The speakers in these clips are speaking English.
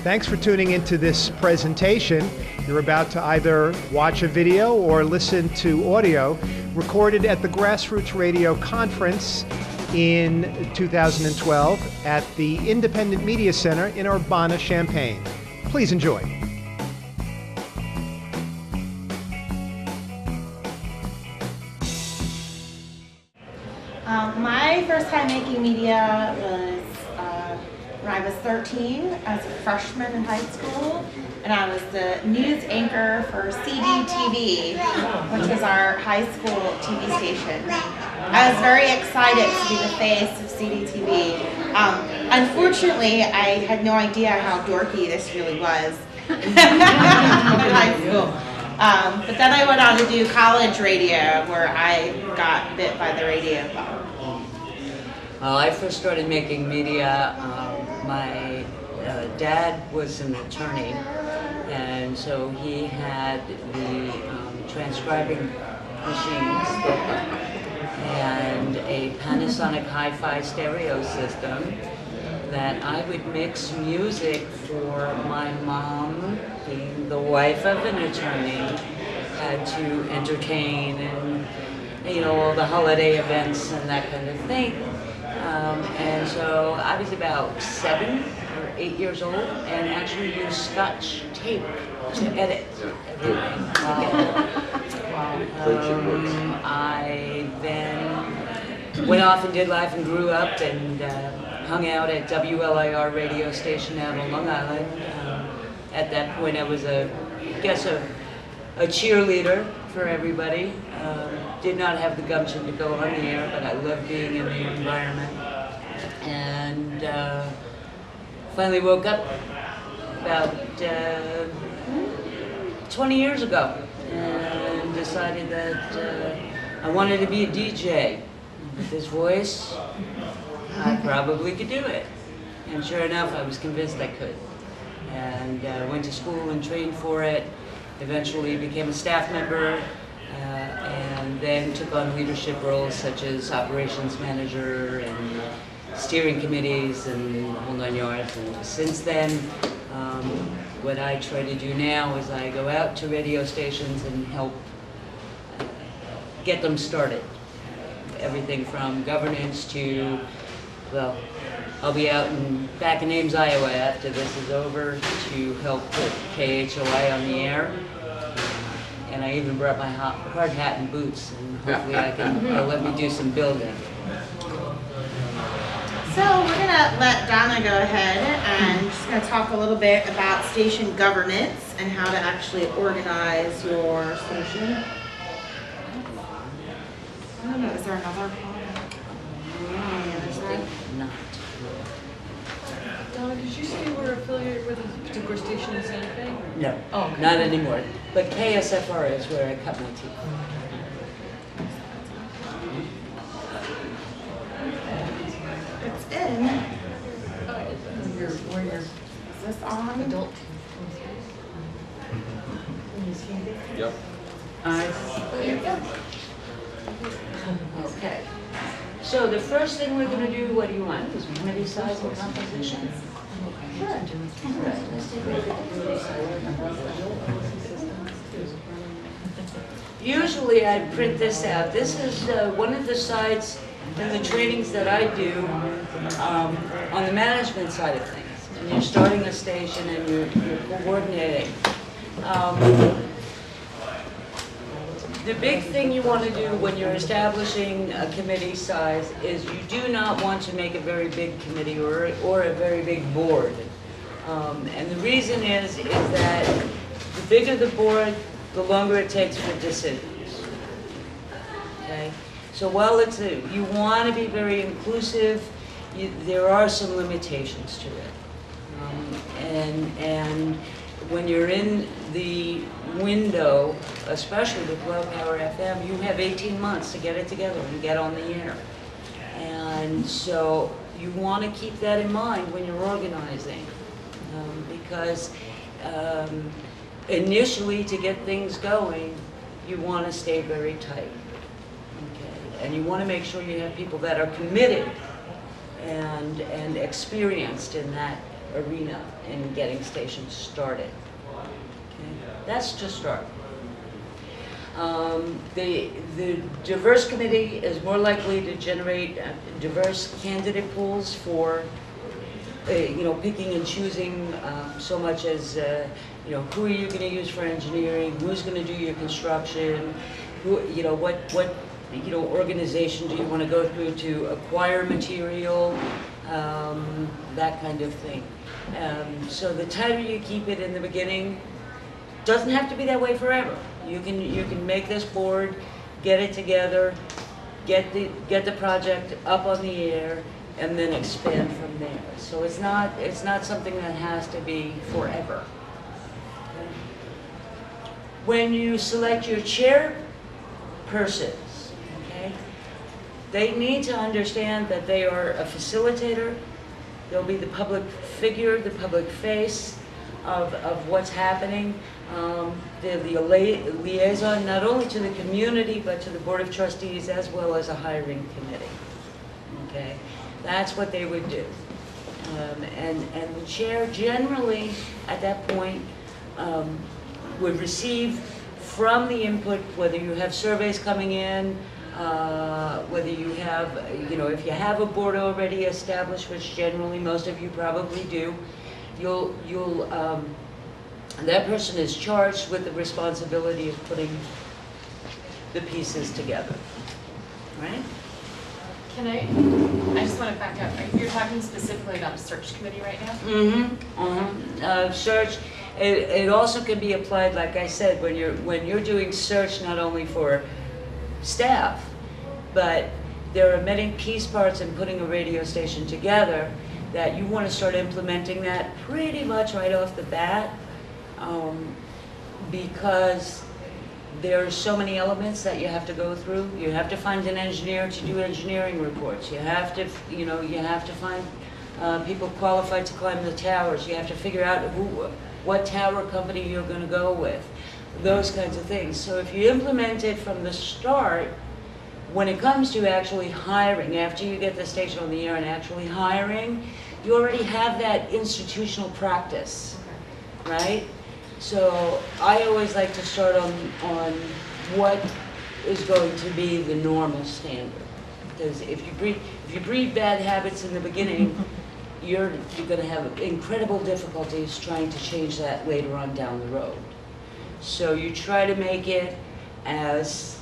Thanks for tuning into this presentation. You're about to either watch a video or listen to audio recorded at the Grassroots Radio Conference in 2012 at the Independent Media Center in Urbana-Champaign. Please enjoy. My first time making media was when I was 13 as a freshman in high school, and I was the news anchor for CDTV, which was our high school TV station. I was very excited to be the face of CDTV. Unfortunately, I had no idea how dorky this really was in high school. But then I went on to do college radio, where I got bit by the radio bug. Well, I first started making media. My dad was an attorney, and so he had the transcribing machines and a Panasonic hi-fi stereo system that I would mix music for. My mom, being the wife of an attorney, had to entertain and, you know, all the holiday events and that kind of thing. And so I was about 7 or 8 years old and actually used Scotch tape to edit everything. I then went off and did life and grew up and hung out at WLIR radio station out on Long Island. At that point I was a cheerleader for everybody. Did not have the gumption to go on the air, but I loved being in the environment. And finally woke up about 20 years ago and decided that I wanted to be a DJ. With this voice, I probably could do it. And sure enough, I was convinced I could. And went to school and trained for it. Eventually became a staff member, and then took on leadership roles such as operations manager and steering committees and the whole 9 yards. And since then, what I try to do now is I go out to radio stations and help get them started. Everything from governance to, well, I'll be out back in Ames, Iowa after this is over to help put KHOI on the air. And I even brought my hard hat and boots, and hopefully they'll let me do some building. So we're going to let Donna go ahead and she's going to talk a little bit about station governance and how to actually organize your station. I don't know, is there another one? Not. Donna, did you say you were affiliated with a particular station in Santa Fe? No, Oh, okay. not anymore. But KSFR is where I cut my teeth. It's in. Where your Is this on? adult Yep. Okay. So the first thing we're going to do, what do you want? Is committee size and composition? Sure. Let's take a look at the committee size and composition. Usually I print this out. This is one of the sides in the trainings that I do on the management side of things. And you're starting a station and you're coordinating. The big thing you want to do when you're establishing a committee size is you do not want to make a very big committee or a very big board. And the reason is that the bigger the board, the longer it takes for decisions. Okay? So while you want to be very inclusive, there are some limitations to it. And when you're in the window, especially with Low Power FM, you have 18 months to get it together and get on the air. And so you want to keep that in mind when you're organizing, because initially to get things going, you want to stay very tight. Okay? And you want to make sure you have people that are committed and experienced in that arena in getting stations started. Okay? That's to start. The diverse committee is more likely to generate diverse candidate pools for picking and choosing so much as who are you going to use for engineering, who's going to do your construction, what organization do you want to go through to acquire material, that kind of thing. So the tighter you keep it in the beginning, doesn't have to be that way forever. You can make this board, get it together, get the project up on the air, and then expand from there. So it's not something that has to be forever. Okay? When you select your chairpersons, okay, they need to understand that they are a facilitator. They'll be the public figure, the public face of what's happening. They're the liaison not only to the community but to the Board of Trustees as well as a hiring committee. Okay, that's what they would do. And the chair generally at that point would receive from the input, whether you have surveys coming in, whether you have, if you have a board already established, which generally most of you probably do, that person is charged with the responsibility of putting the pieces together, right? I just want to back up. You're talking specifically about a search committee right now? Search. It also can be applied, like I said, when you're doing search not only for staff, but there are many piece parts in putting a radio station together that you want to start implementing that pretty much right off the bat, because there are so many elements that you have to go through. You have to find an engineer to do engineering reports. You have to, find people qualified to climb the towers. You have to figure out what tower company you're going to go with. Those kinds of things. So if you implement it from the start, when it comes to actually hiring, after you get the station on the air and actually hiring, you already have that institutional practice, right? So I always like to start on what is going to be the normal standard. Because if you breed bad habits in the beginning, you're going to have incredible difficulties trying to change that later on down the road. So you try to make it as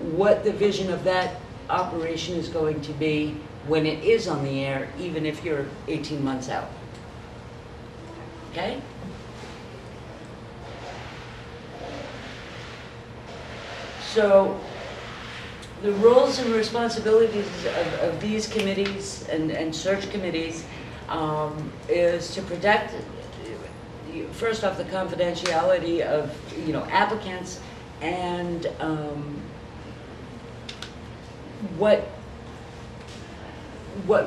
what the vision of that operation is going to be when it is on the air, even if you're 18 months out. Okay? So the roles and responsibilities of these committees and search committees is to protect, first off, the confidentiality of applicants, and what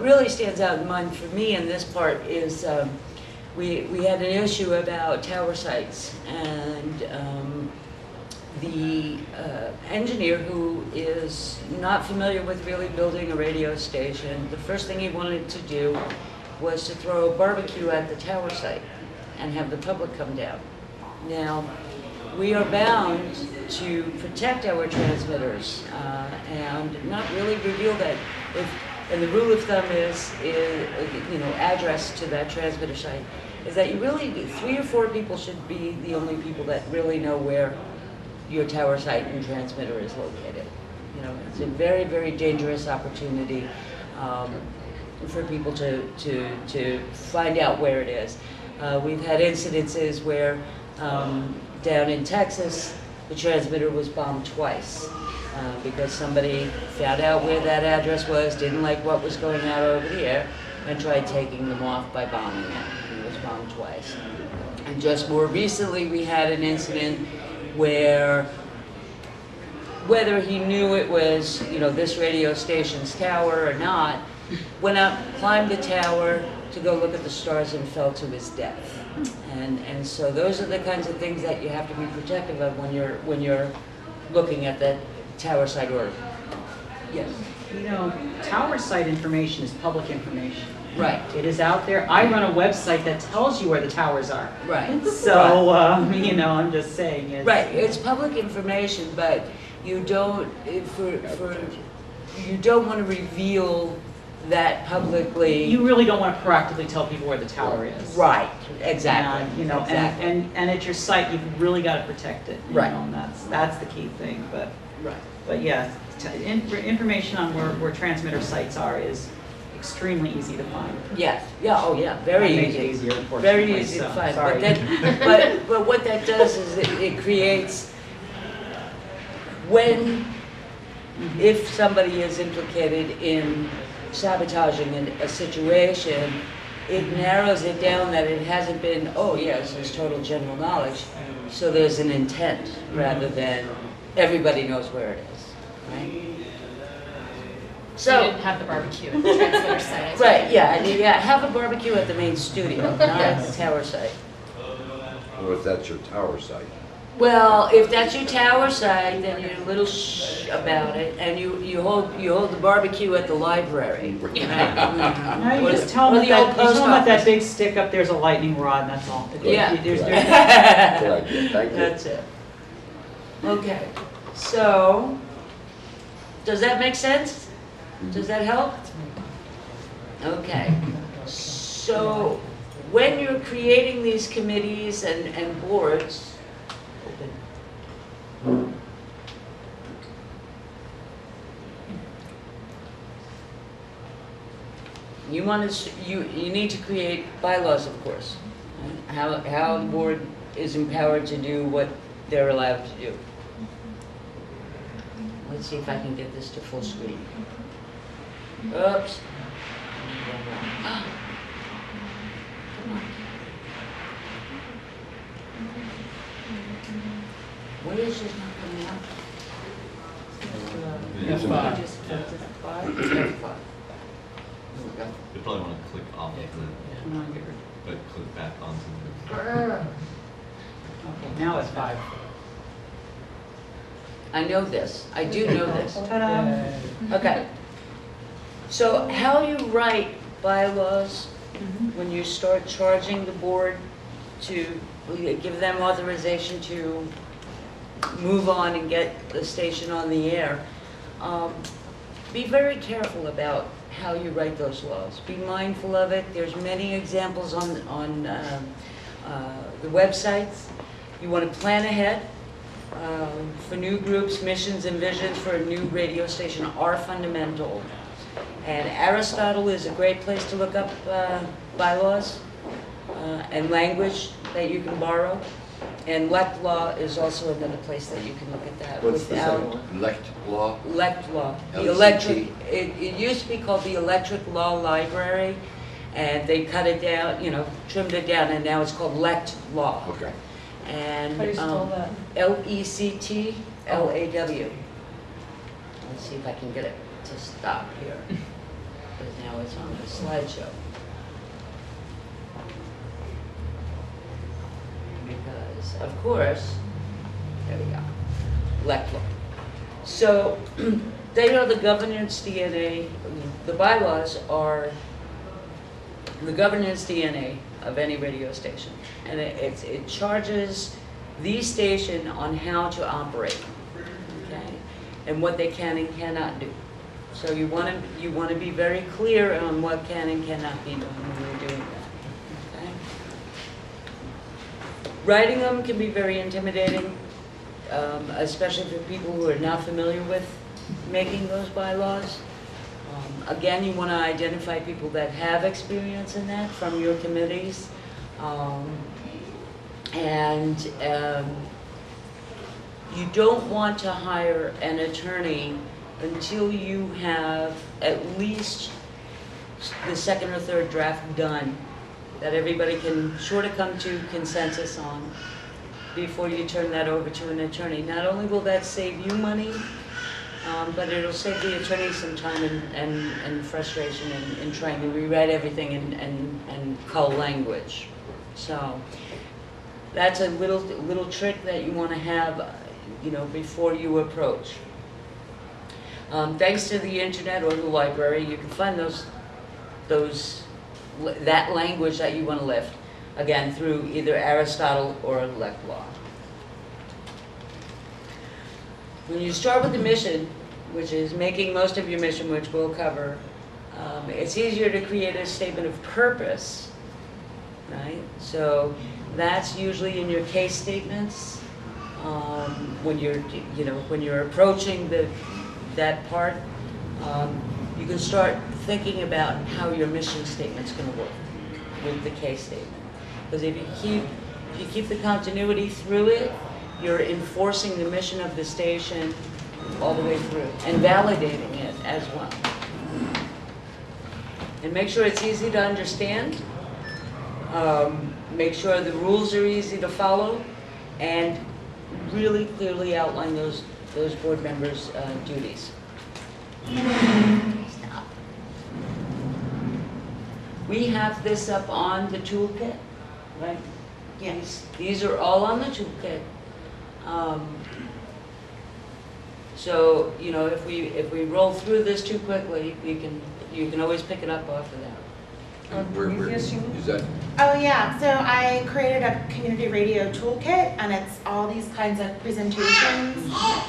really stands out in mind for me in this part is we had an issue about tower sites, and the engineer, who is not familiar with really building a radio station, the first thing he wanted to do was to throw a barbecue at the tower site and have the public come down. Now, we are bound to protect our transmitters and not really reveal that. And the rule of thumb is address to that transmitter site, is that you really, 3 or 4 people should be the only people that really know where your tower site and transmitter is located. It's a very, very dangerous opportunity for people to find out where it is. We've had incidences where down in Texas, the transmitter was bombed twice because somebody found out where that address was, didn't like what was going out over the air, and tried taking them off by bombing it. It was bombed twice. And just more recently, we had an incident where, whether he knew it was, this radio station's tower or not, went up, climbed the tower to go look at the stars and fell to his death. And so those are the kinds of things that you have to be protective of when you're looking at the tower site order. Yes. Tower site information is public information. Right. It is out there. I run a website that tells you where the towers are. Right. So, you know, I'm just saying. Right, it's public information, but you don't, you don't want to reveal that publicly. You really don't want to proactively tell people where the tower is. Right, exactly. And, you know, exactly. and at your site, you've really got to protect it. You Right. know, and that's the key thing. Right. But yeah, information on where transmitter sites are is extremely easy to find. Yes, yeah, oh yeah, very That makes it easy. easier, unfortunately. Very easy to so, find, sorry. but that, but what that does is it creates, if somebody is implicated in sabotaging a situation, it narrows it down that it hasn't been, oh yes, there's total general knowledge, so there's an intent rather than everybody knows where it is, right? So you didn't have the barbecue at the transmitter site. Right, yeah, and have a barbecue at the main studio, not at the tower site. Or if that's your tower site. Well, if that's your tower site, then you're a little shh about it, and you hold the barbecue at the library. No, you just tell them that big stick up there's a lightning rod, and that's all. Yeah. Good idea, thank you. That's it. Okay, so, does that make sense? Does that help? Okay, so when you're creating these committees and boards, you need to create bylaws, of course. How the board is empowered to do what they're allowed to do. Let's see if I can get this to full screen. Oops. What is this not coming out? F5. Just F5? F5. You probably want to click off of it, but click back onto it. Okay, now it's 5. I know this. I do know this. Ta-da! Okay. So how you write bylaws when you start charging the board to give them authorization to move on and get the station on the air, be very careful about how you write those laws. Be mindful of it. There's many examples on the websites. You want to plan ahead. For new groups, missions and visions for a new radio station are fundamental. And Aristotle is a great place to look up bylaws and language that you can borrow. And Lect Law is also another place that you can look at that. What's the second one? Lect Law? Lect Law. The LCT? electric, it used to be called the Electric Law Library, and they cut it down, you know, trimmed it down, and now it's called Lect Law. Okay. And How do you spell that? Lectlaw. Let's see if I can get it to stop here, because now it's on the slideshow. Because, of course, there we go, Lect Law. So, they are the governance DNA, the bylaws are the governance DNA of any radio station. And it charges the station on how to operate, okay? And what they can and cannot do. So you want to be very clear on what can and cannot be done when you're doing that, okay? Writing them can be very intimidating, especially for people who are not familiar with making those bylaws. Again, you want to identify people that have experience in that from your committees. You don't want to hire an attorney until you have at least the second or third draft done, that everybody can sort of come to consensus on before you turn that over to an attorney. Not only will that save you money, but it'll save the attorney some time and frustration in trying to rewrite everything and cull language. So that's a little trick that you want to have, you know, before you approach. Thanks to the internet or the library, you can find those that language that you want to lift, again, through either Aristotle or elect law. When you start with the mission, which is making most of your mission, which we'll cover, it's easier to create a statement of purpose, right? So that's usually in your case statements. When you're approaching that part, you can start thinking about how your mission statement's going to work with the case statement. Because if you keep the continuity through it, you're enforcing the mission of the station all the way through and validating it as well. And make sure it's easy to understand. Make sure the rules are easy to follow, and really clearly outline those board members' duties. Stop. We have this up on the toolkit, right? Yes. These are all on the toolkit. So if we roll through this too quickly, you can always pick it up off of that. Where is that? Oh yeah, so I created a community radio toolkit, and it's all these kinds of presentations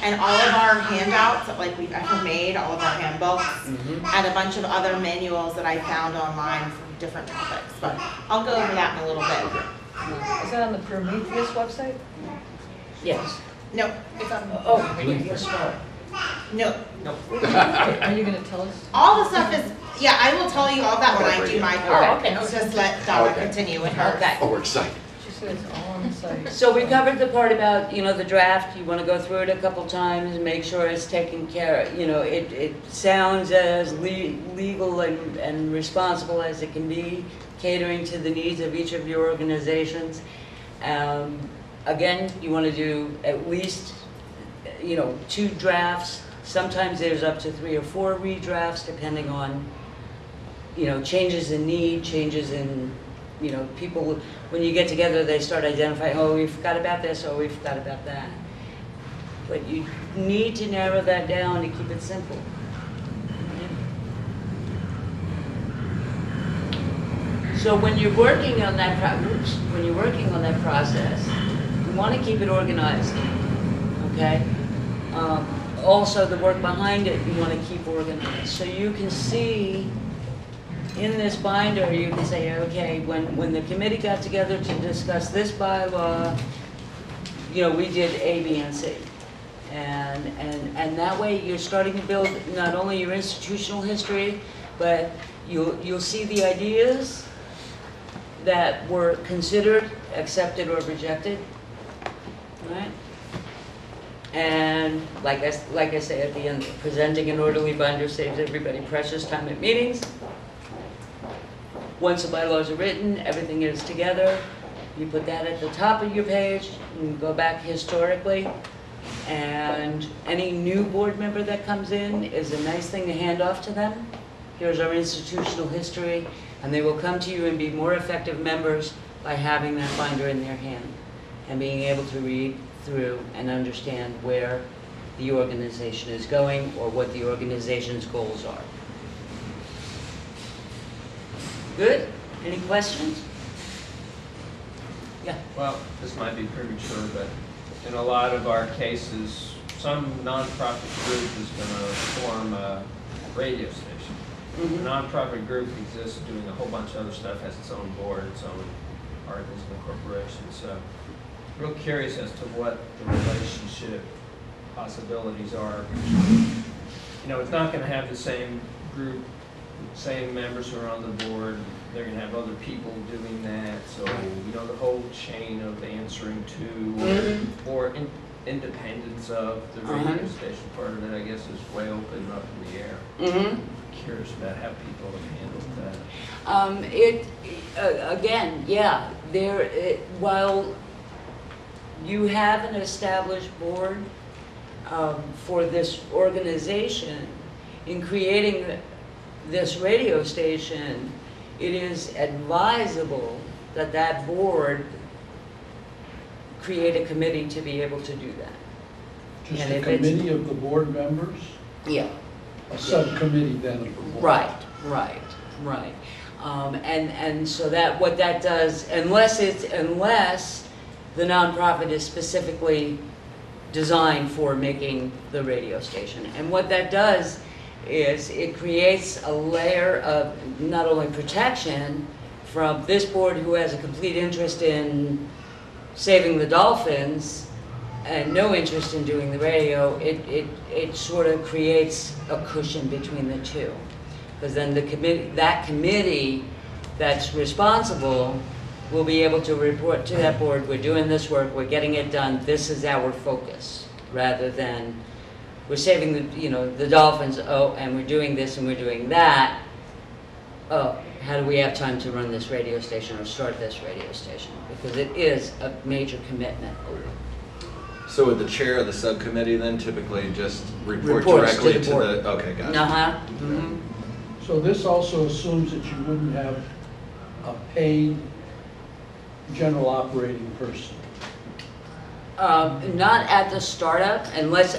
and all of our handouts that we've ever made, all of our handbooks, and a bunch of other manuals that I found online for different topics. But I'll go over that in a little bit. Is that on the Prometheus website? Yes. No, It's on. Yes, no. Are you gonna tell us? All the stuff is, yeah, I will tell you all that when I do my part. Oh, okay. Let's just let Donna Okay. continue with her. Okay. Oh, we're excited. She said it's all on the site. So we covered the part about, the draft. You want to go through it a couple times and make sure it's taken care of. It sounds as legal and responsible as it can be, catering to the needs of each of your organizations. Again, you want to do at least, 2 drafts. Sometimes there's up to 3 or 4 redrafts, depending on, changes in need, changes in, people, when you get together, they start identifying, oh, we forgot about this, or we forgot about that. But you need to narrow that down to keep it simple. So when you're working on that process, you want to keep it organized, okay? Also, the work behind it, you want to keep organized. So you can see in this binder, you can say, okay, when the committee got together to discuss this bylaw, we did A, B, and C. And that way you're starting to build not only your institutional history, but you'll see the ideas that were considered, accepted, or rejected, right? And like I say at the end, presenting an orderly binder saves everybody precious time at meetings. Once the bylaws are written, everything is together. You put that at the top of your page, and go back historically. And any new board member that comes in is a nice thing to hand off to them. Here's our institutional history, and they will come to you and be more effective members by having that binder in their hand and being able to read through and understand where the organization is going or what the organization's goals are. Good? Any questions? Yeah. Well, this might be premature, but in a lot of our cases, some nonprofit group is going to form a radio station. Mm-hmm. The nonprofit group exists doing a whole bunch of other stuff, has its own board, its own articles and corporations. So, real curious as to what the relationship possibilities are. It's not going to have the same group, same members who are on the board. They're going to have other people doing that. So, the whole chain of answering to or independence of the radio station part of it, I guess, is way open up in the air. Mm-hmm. Curious about how people have handled that. Again, yeah, while you have an established board for this organization, in creating this radio station, it is advisable that that board create a committee to be able to do that. Just And a if it's- committee of the board members? Yeah. A subcommittee then of the board? Right. And so that, what that does, unless the nonprofit is specifically designed for making the radio station. And what that does is it creates a layer of not only protection from this board, who has a complete interest in saving the dolphins and no interest in doing the radio, it sort of creates a cushion between the two. Because then that committee that's responsible will be able to report to that board, we're doing this work, we're getting it done, this is our focus, rather than we're saving the dolphins, oh, and we're doing this and we're doing that. Oh, how do we have time to run this radio station or start this radio station? Because it is a major commitment. So would the chair of the subcommittee then typically just report Reports directly to the board. okay, got it. Uh-huh. Mm-hmm. So this also assumes that you wouldn't have a paid general operating person. Not at the startup, unless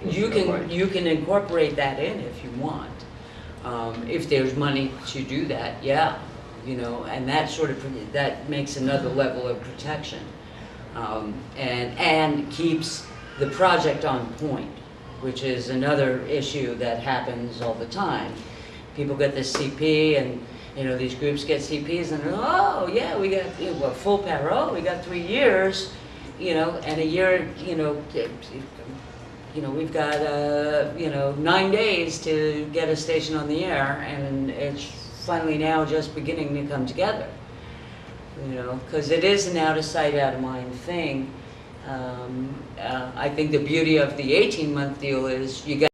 you can incorporate that in if you want. If there's money to do that, yeah, and that sort of that makes another level of protection, and keeps the project on point, which is another issue that happens all the time. People get this CP, and these groups get CPs, and oh yeah, we got full power. Oh, we got 3 years. And a year, we've got, 9 days to get a station on the air, and it's finally now just beginning to come together. Because it is an out of sight, out of mind thing. I think the beauty of the 18-month deal is you got